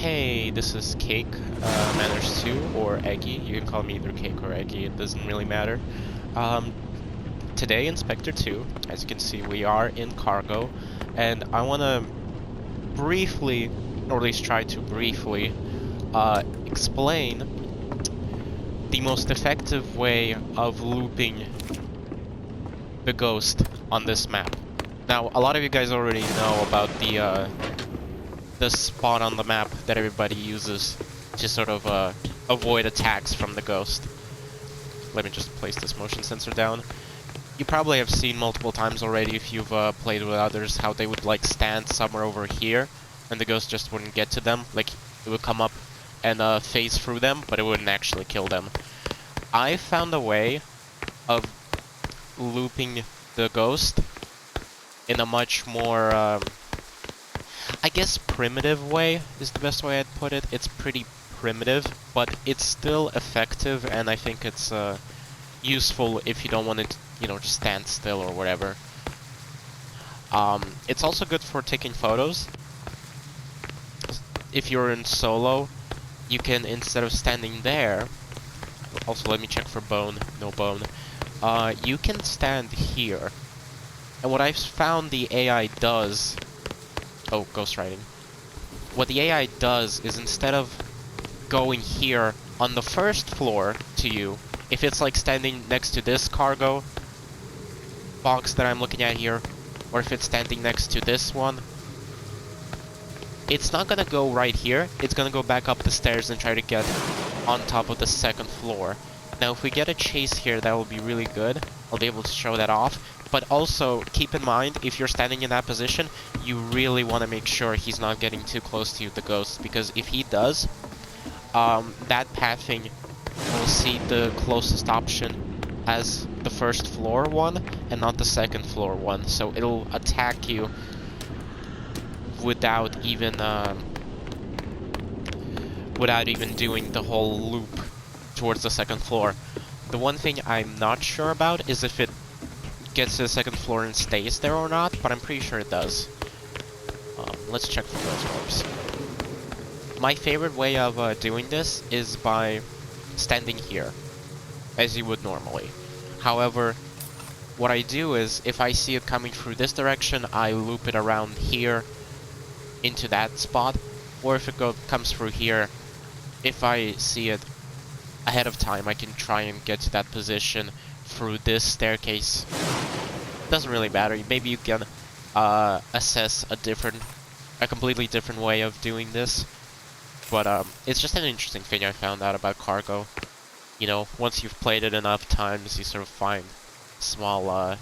Hey, this is Cake, Manners2, or Eggy. You can call me either Cake or Eggy, it doesn't really matter. Um, Today in Specter 2, as you can see, we are in cargo, and I want to briefly, or at least try to briefly, explain the most effective way of looping the ghost on this map. Now, a lot of you guys already know about the spot on the map that everybody uses to sort of avoid attacks from the ghost. Let me just place this motion sensor down. You probably have seen multiple times already if you've played with others how they would like stand somewhere over here and the ghost just wouldn't get to them. Like it would come up and phase through them, but it wouldn't actually kill them. I found a way of looping the ghost in a much more I guess primitive way is the best way I'd put it. It's pretty primitive, but it's still effective, and I think it's useful if you don't want to, you know, just stand still or whatever. It's also good for taking photos. If you're in solo, you can, instead of standing there, also let me check for bone, no bone, you can stand here. And what I've found the AI does... Oh, ghost riding. What the AI does is instead of going here on the first floor to you, if it's like standing next to this cargo box that I'm looking at here, or if it's standing next to this one, it's not gonna go right here, it's gonna go back up the stairs and try to get on top of the second floor. Now if we get a chase here, that will be really good. I'll be able to show that off. But also, keep in mind, if you're standing in that position, you really want to make sure he's not getting too close to you, the ghost, because if he does, that pathing will see the closest option as the first floor one, and not the second floor one, so it'll attack you without even doing the whole loop towards the second floor. The one thing I'm not sure about is if it gets to the second floor and stays there or not, but I'm pretty sure it does. Let's check for those orbs. My favorite way of doing this is by standing here, as you would normally. However, what I do is, if I see it coming through this direction, I loop it around here into that spot, or if it comes through here, if I see it ahead of time, I can try and get to that position through this staircase. Doesn't really matter. Maybe you can assess a completely different way of doing this. But it's just an interesting thing I found out about cargo. You know, once you've played it enough times, you sort of find small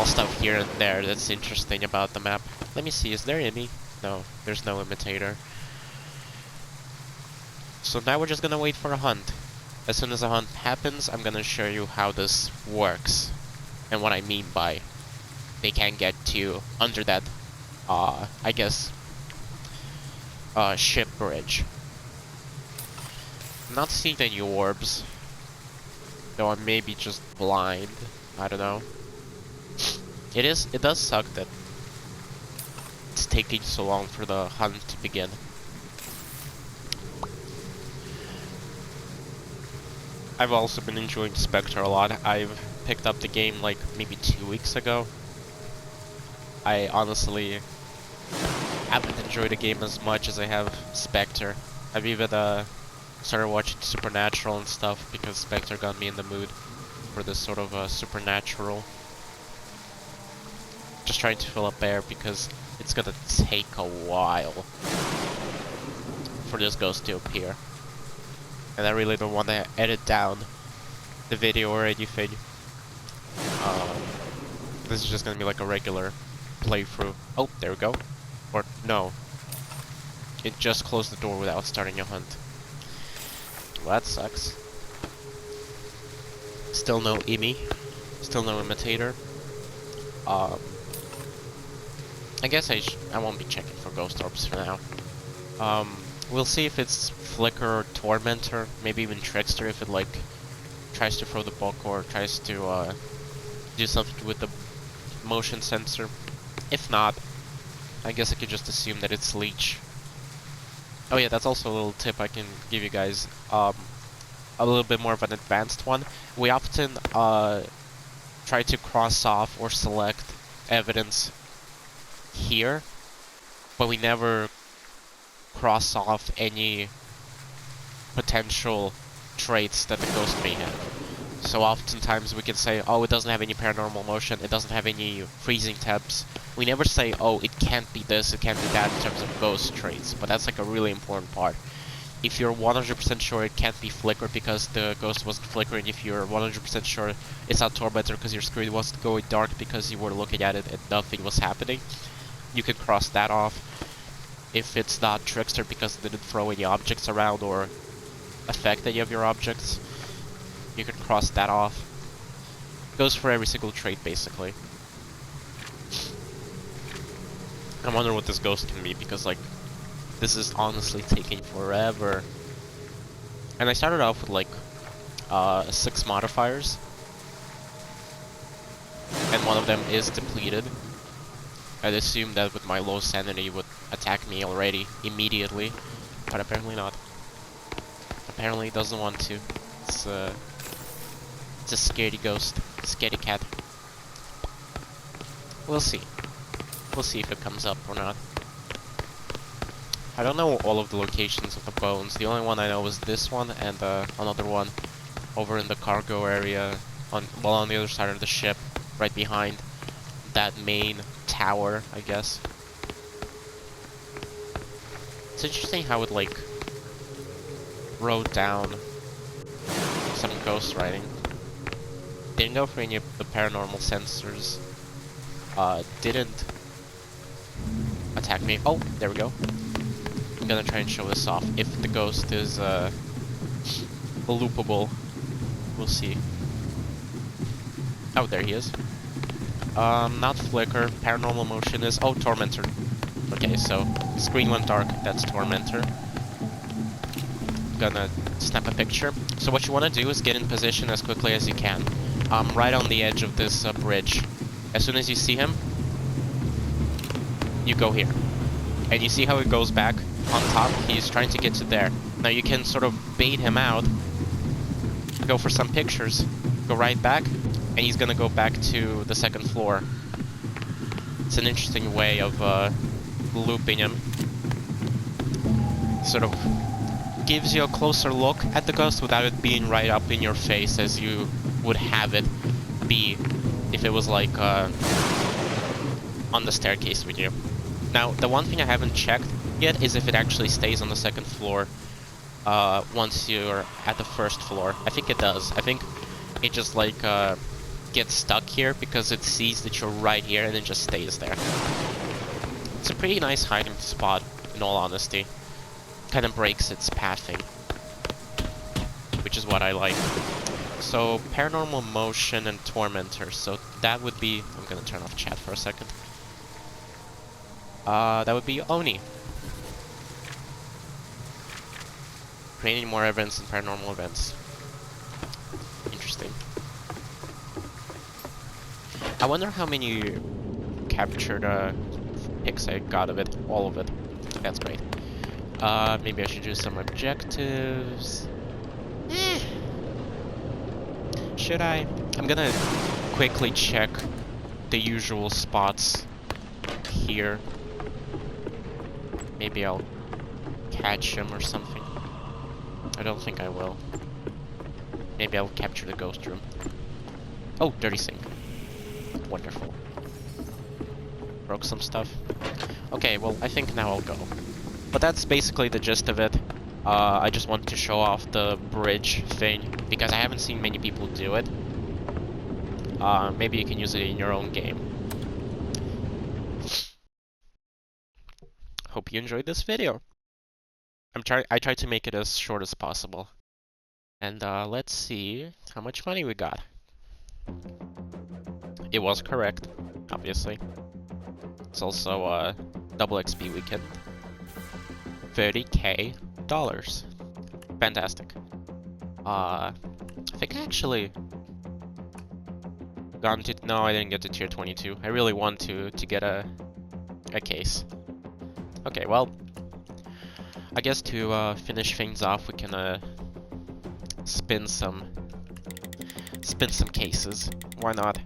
stuff here and there that's interesting about the map. Let me see, is there any? No, there's no imitator. So now we're just gonna wait for a hunt. As soon as a hunt happens, I'm gonna show you how this works. And what I mean by they can't get to under that, I guess, ship bridge. I'm not seeing any orbs. Though I may be just blind. I don't know. It does suck that it's taking so long for the hunt to begin. I've also been enjoying Specter a lot. I've picked up the game like maybe 2 weeks ago. I honestly haven't enjoyed a game as much as I have Specter. I've even started watching Supernatural and stuff because Specter got me in the mood for this sort of supernatural. Just trying to fill up air because it's gonna take a while for this ghost to appear. And I really don't want to edit down the video or anything. This is just gonna be like a regular playthrough. Oh, there we go. Or, no. It just closed the door without starting a hunt. Well, that sucks. Still no Imi. Still no imitator. I guess I won't be checking for ghost orbs for now. We'll see if it's Flicker or Tormentor, maybe even Trickster if it like tries to throw the book or tries to do something with the motion sensor. If not, I guess I could just assume that it's Leech. Oh yeah, that's also a little tip I can give you guys. A little bit more of an advanced one. We often try to cross off or select evidence here, but we never cross off any potential traits that the ghost may have. So oftentimes we can say, oh, it doesn't have any paranormal motion, it doesn't have any freezing temps. We never say, oh, it can't be this, it can't be that in terms of ghost traits, but that's like a really important part. If you're 100% sure it can't be flickered because the ghost wasn't flickering, if you're 100% sure it's not tormentor because your screen wasn't going dark because you were looking at it and nothing was happening, you can cross that off. If it's not trickster because it didn't throw any objects around or affect any of your objects, you can cross that off. Goes for every single trait, basically. I wonder what this ghost can be, because, like, this is honestly taking forever. And I started off with, like, 6 modifiers. And one of them is depleted. I'd assume that with my low sanity would attack me already, immediately. But apparently not. Apparently it doesn't want to. It's a scaredy ghost. Scaredy cat. We'll see. We'll see if it comes up or not. I don't know all of the locations of the bones. The only one I know is this one and another one over in the cargo area on the other side of the ship, right behind that main tower, I guess. It's interesting how it, like, wrote down some ghost writing. Didn't go for any of the paranormal sensors. Didn't attack me. Oh, there we go. I'm gonna try and show this off. If the ghost is loopable, we'll see. Oh, there he is. Not flicker. Paranormal motion is... Oh, tormentor. Okay, so screen went dark. That's tormentor. Gonna snap a picture. So what you want to do is get in position as quickly as you can. Right on the edge of this bridge. As soon as you see him, you go here. And you see how it goes back on top? He's trying to get to there. Now you can sort of bait him out, go for some pictures, go right back, and he's gonna go back to the 2nd floor. It's an interesting way of looping him. Sort of gives you a closer look at the ghost without it being right up in your face as you would have it be if it was like on the staircase with you. Now, the one thing I haven't checked yet is if it actually stays on the 2nd floor once you're at the 1st floor. I think it does. I think it just like gets stuck here because it sees that you're right here and it just stays there. It's a pretty nice hiding spot, in all honesty. Kind of breaks its pathing, which is what I like. So, paranormal motion and tormentor. So that would be... I'm gonna turn off chat for a second. That would be Oni. Creating more events and paranormal events. Interesting. I wonder how many captured pics I got of it. All of it. That's great. Maybe I should do some objectives. Should I? I'm gonna quickly check the usual spots here. Maybe I'll catch him or something. I don't think I will. Maybe I'll capture the ghost room. Oh, dirty sink. Wonderful. Broke some stuff. Okay, well, I think now I'll go. But that's basically the gist of it. I just wanted to show off the bridge thing, because I haven't seen many people do it. Maybe you can use it in your own game. Hope you enjoyed this video. I tried to make it as short as possible. And let's see how much money we got. It was correct, obviously. It's also double XP weekend. $30K. Fantastic. I think I actually gone to... No, I didn't get to tier 22. I really want to get a case. Okay, well, I guess to finish things off, we can spin some cases. Why not?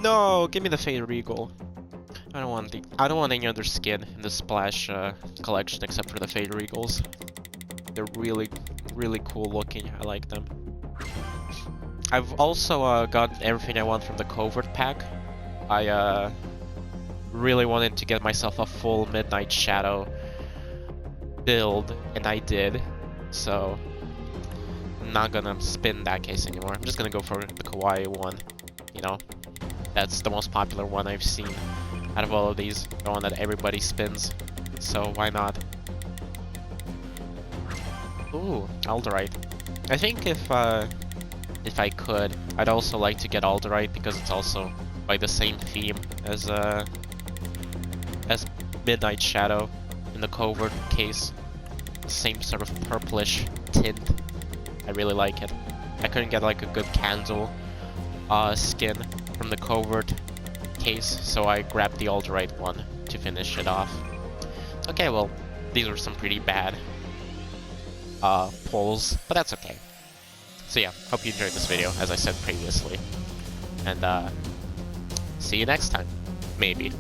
No, give me the Fade Regal. I don't want any other skin in the Splash collection except for the Fade Regals. They're really, really cool looking. I like them. I've also got everything I want from the Covert pack. I really wanted to get myself a full Midnight Shadow build, and I did. So I'm not gonna spin that case anymore. I'm just gonna go for the Kawaii one. You know, that's the most popular one I've seen out of all of these. The one that everybody spins. So why not? Ooh, Alderite. I think if I could, I'd also like to get Alderite because it's also by the same theme as Midnight Shadow in the Covert case. The same sort of purplish tint. I really like it. I couldn't get like a good candle skin from the Covert case, so I grabbed the Alderite one to finish it off. Okay, well, these were some pretty bad pulls, but that's okay. So yeah, hope you enjoyed this video, as I said previously. And see you next time. Maybe.